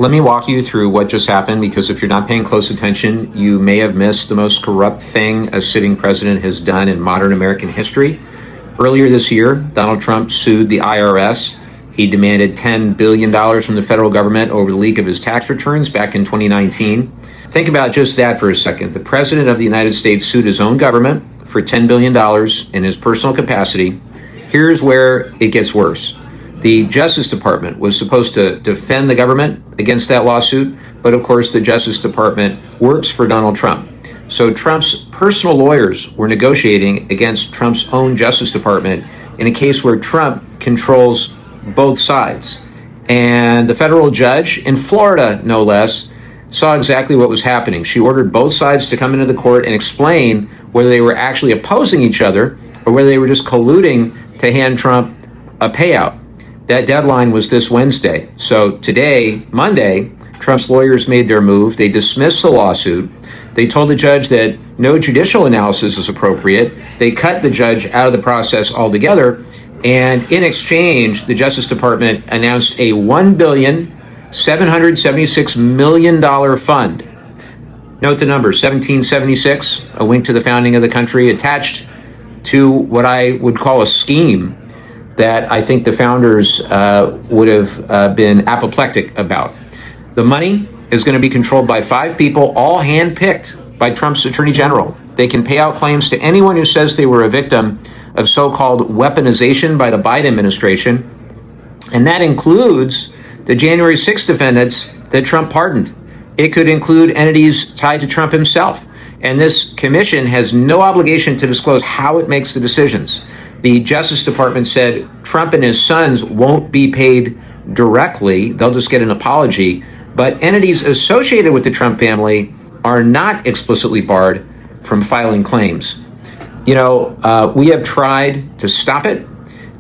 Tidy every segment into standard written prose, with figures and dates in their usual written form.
Let me walk you through what just happened, because if you're not paying close attention, you may have missed the most corrupt thing a sitting president has done in modern American history. Earlier this year, Donald Trump sued the IRS. He demanded $10 billion from the federal government over the leak of his tax returns back in 2019. Think about just that for a second. The president of the United States sued his own government for $10 billion in his personal capacity. Here's where it gets worse. The Justice Department was supposed to defend the government against that lawsuit, but of course the Justice Department works for Donald Trump. So Trump's personal lawyers were negotiating against Trump's own Justice Department in a case where Trump controls both sides. And the federal judge in Florida, no less, saw exactly what was happening. She ordered both sides to come into the court and explain whether they were actually opposing each other or whether they were just colluding to hand Trump a payout. That deadline was this Wednesday. So today, Monday, Trump's lawyers made their move. They dismissed the lawsuit. They told the judge that no judicial analysis is appropriate. They cut the judge out of the process altogether. And in exchange, the Justice Department announced a $1,776 million fund. Note the number, 1776, a wink to the founding of the country, attached to what I would call a scheme that I think the founders would have been apoplectic about. The money is going to be controlled by 5 people, all handpicked by Trump's attorney general. They can pay out claims to anyone who says they were a victim of so-called weaponization by the Biden administration. And that includes the January 6th defendants that Trump pardoned. It could include entities tied to Trump himself. And this commission has no obligation to disclose how it makes the decisions. The Justice Department said Trump and his sons won't be paid directly. They'll just get an apology. But entities associated with the Trump family are not explicitly barred from filing claims. You know, we have tried to stop it.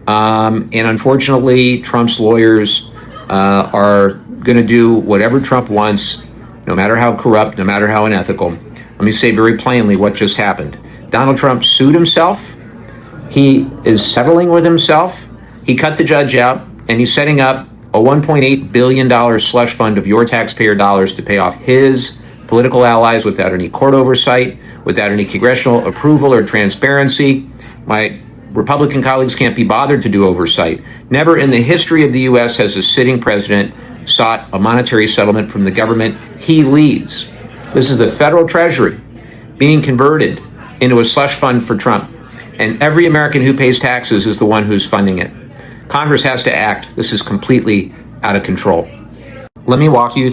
And unfortunately, Trump's lawyers are going to do whatever Trump wants, no matter how corrupt, no matter how unethical. Let me say very plainly what just happened. Donald Trump sued himself. He is settling with himself. He cut the judge out, and he's setting up a $1.8 billion slush fund of your taxpayer dollars to pay off his political allies without any court oversight, without any congressional approval or transparency. My Republican colleagues can't be bothered to do oversight. Never in the history of the U.S. has a sitting president sought a monetary settlement from the government he leads. This is the federal treasury being converted into a slush fund for Trump. And every American who pays taxes is the one who's funding it. Congress has to act. This is completely out of control. Let me walk you through